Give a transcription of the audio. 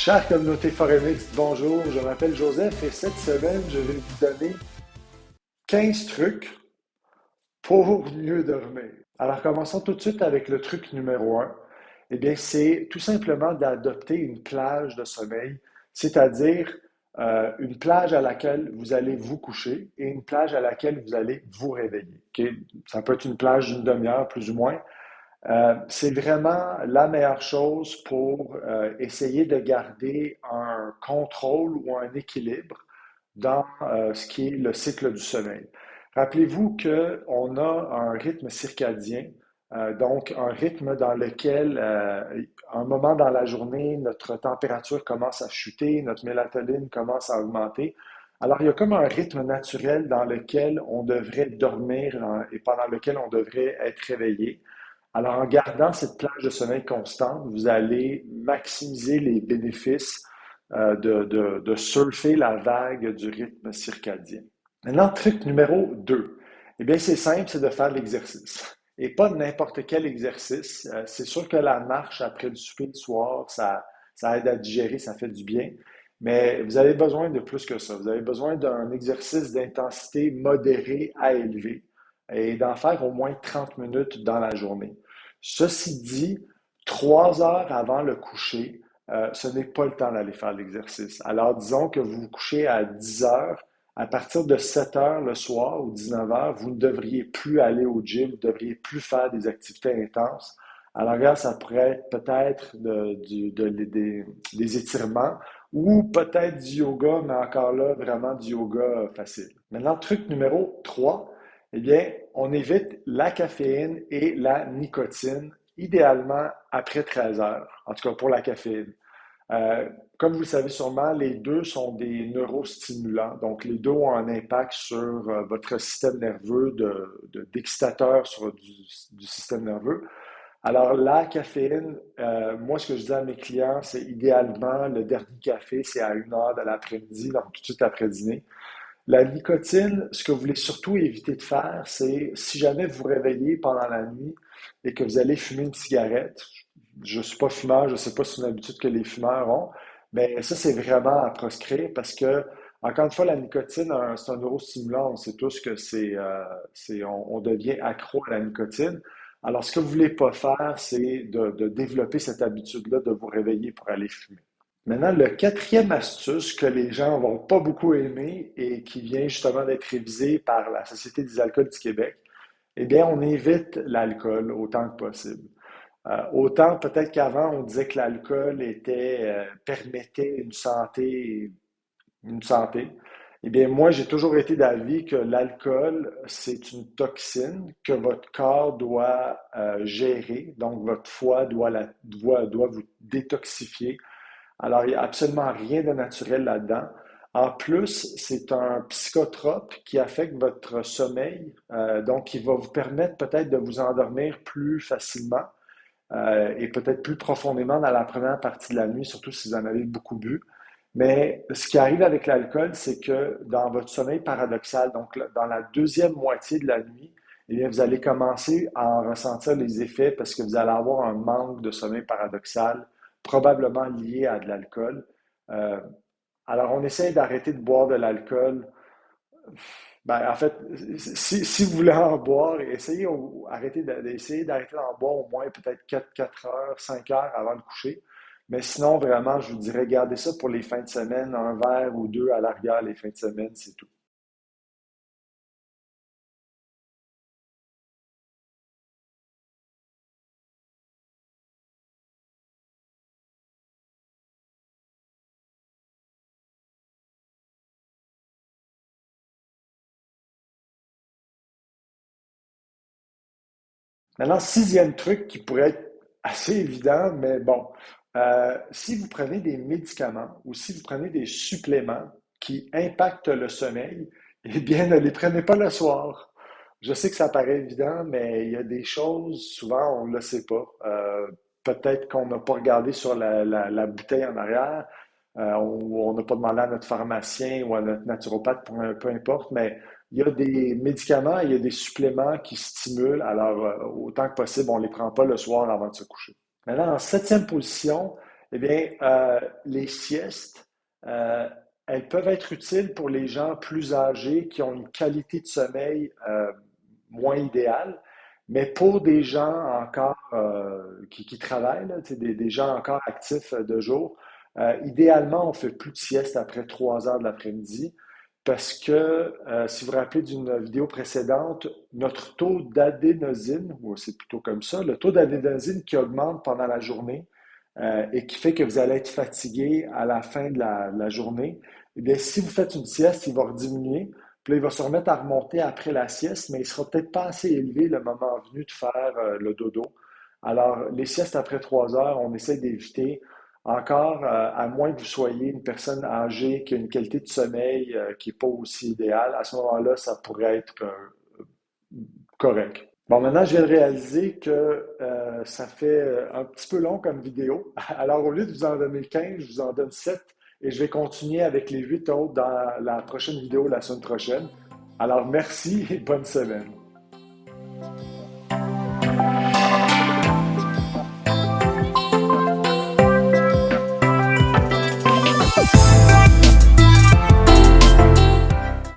Chère communauté Foremix, bonjour, je m'appelle Joseph et cette semaine, je vais vous donner 15 trucs pour mieux dormir. Alors, commençons tout de suite avec le truc numéro un. Eh bien, c'est tout simplement d'adopter une plage de sommeil, c'est-à-dire une plage à laquelle vous allez vous coucher et une plage à laquelle vous allez vous réveiller. Ok? Ça peut être une plage d'une demi-heure, plus ou moins. C'est vraiment la meilleure chose pour essayer de garder un contrôle ou un équilibre dans ce qui est le cycle du sommeil. Rappelez-vous qu'on a un rythme circadien, donc un rythme dans lequel, un moment dans la journée, notre température commence à chuter, notre mélatonine commence à augmenter. Alors, il y a comme un rythme naturel dans lequel on devrait dormir et pendant lequel on devrait être réveillé. Alors, en gardant cette plage de sommeil constante, vous allez maximiser les bénéfices de surfer la vague du rythme circadien. Maintenant, truc numéro 2. Eh bien, c'est simple, c'est de faire de l'exercice. Et pas n'importe quel exercice. C'est sûr que la marche après le souper le soir, ça aide à digérer, ça fait du bien. Mais vous avez besoin de plus que ça. Vous avez besoin d'un exercice d'intensité modérée à élevée et d'en faire au moins 30 minutes dans la journée. Ceci dit, 3 heures avant le coucher, ce n'est pas le temps d'aller faire l'exercice. Alors, disons que vous vous couchez à 10 heures, à partir de 7 heures le soir ou 19 heures, vous ne devriez plus aller au gym, vous ne devriez plus faire des activités intenses. Alors, là, ça pourrait être peut-être des étirements ou peut-être du yoga, mais encore là, vraiment du yoga facile. Maintenant, truc numéro 3, eh bien, on évite la caféine et la nicotine, idéalement après 13 heures, en tout cas pour la caféine. Euh, Comme vous le savez sûrement, les deux sont des neurostimulants, donc les deux ont un impact sur votre système nerveux, d'excitateur sur du système nerveux. Alors, la caféine, moi, ce que je dis à mes clients, c'est idéalement le dernier café, c'est à 1 heure de l'après-midi, donc tout de suite après dîner. La nicotine, ce que vous voulez surtout éviter de faire, c'est si jamais vous vous réveillez pendant la nuit et que vous allez fumer une cigarette, je ne suis pas fumeur, je ne sais pas si c'est une habitude que les fumeurs ont, mais ça, c'est vraiment à proscrire parce que, encore une fois, la nicotine, c'est un neurostimulant. On sait tous que on devient accro à la nicotine. Alors, ce que vous ne voulez pas faire, c'est de développer cette habitude-là de vous réveiller pour aller fumer. Maintenant, le quatrième astuce que les gens vont pas beaucoup aimer et qui vient justement d'être révisé par la Société des alcools du Québec, eh bien, on évite l'alcool autant que possible. Autant peut-être qu'avant, on disait que l'alcool permettait une santé. Eh bien, moi, j'ai toujours été d'avis que l'alcool, c'est une toxine que votre corps doit gérer. Donc, votre foie doit vous détoxifier. Alors, il n'y a absolument rien de naturel là-dedans. En plus, c'est un psychotrope qui affecte votre sommeil, donc qui va vous permettre peut-être de vous endormir plus facilement et peut-être plus profondément dans la première partie de la nuit, surtout si vous en avez beaucoup bu. Mais ce qui arrive avec l'alcool, c'est que dans votre sommeil paradoxal, donc dans la deuxième moitié de la nuit, eh bien, vous allez commencer à en ressentir les effets parce que vous allez avoir un manque de sommeil paradoxal, probablement lié à de l'alcool. Euh, alors, on essaie d'arrêter de boire de l'alcool. Ben, en fait, si vous voulez en boire, essayez, d'essayer d'arrêter d'en boire au moins peut-être 4 heures, 5 heures avant le coucher. Mais sinon, vraiment, je vous dirais, gardez ça pour les fins de semaine, un verre ou deux à l'arrière les fins de semaine, c'est tout. Maintenant, sixième truc qui pourrait être assez évident, mais bon, si vous prenez des médicaments ou si vous prenez des suppléments qui impactent le sommeil, eh bien, ne les prenez pas le soir. Je sais que ça paraît évident, mais il y a des choses, souvent, on ne le sait pas. Peut-être qu'on n'a pas regardé sur la bouteille en arrière, ou on n'a pas demandé à notre pharmacien ou à notre naturopathe, peu importe, mais il y a des médicaments, il y a des suppléments qui stimulent, alors autant que possible, on ne les prend pas le soir avant de se coucher. Maintenant, en septième position, Eh bien, les siestes, euh, elles peuvent être utiles pour les gens plus âgés qui ont une qualité de sommeil moins idéale, mais pour des gens encore qui travaillent, là, tu sais, des gens encore actifs de jour, idéalement, on fait plus de sieste après 3 heures de l'après-midi parce que, si vous vous rappelez d'une vidéo précédente, notre taux d'adénosine, ou c'est plutôt comme ça, le taux d'adénosine qui augmente pendant la journée, et qui fait que vous allez être fatigué à la fin de la journée, eh bien, si vous faites une sieste, il va rediminuer. Puis là, il va se remettre à remonter après la sieste, mais il ne sera peut-être pas assez élevé le moment venu de faire le dodo. Alors, les siestes après 3 heures, on essaie d'éviter. Encore, à moins que vous soyez une personne âgée qui a une qualité de sommeil qui n'est pas aussi idéale, à ce moment-là, ça pourrait être correct. Bon, maintenant, je viens de réaliser que ça fait un petit peu long comme vidéo. Alors, au lieu de vous en donner 15, je vous en donne 7 et je vais continuer avec les 8 autres dans la prochaine vidéo la semaine prochaine. Alors, merci et bonne semaine.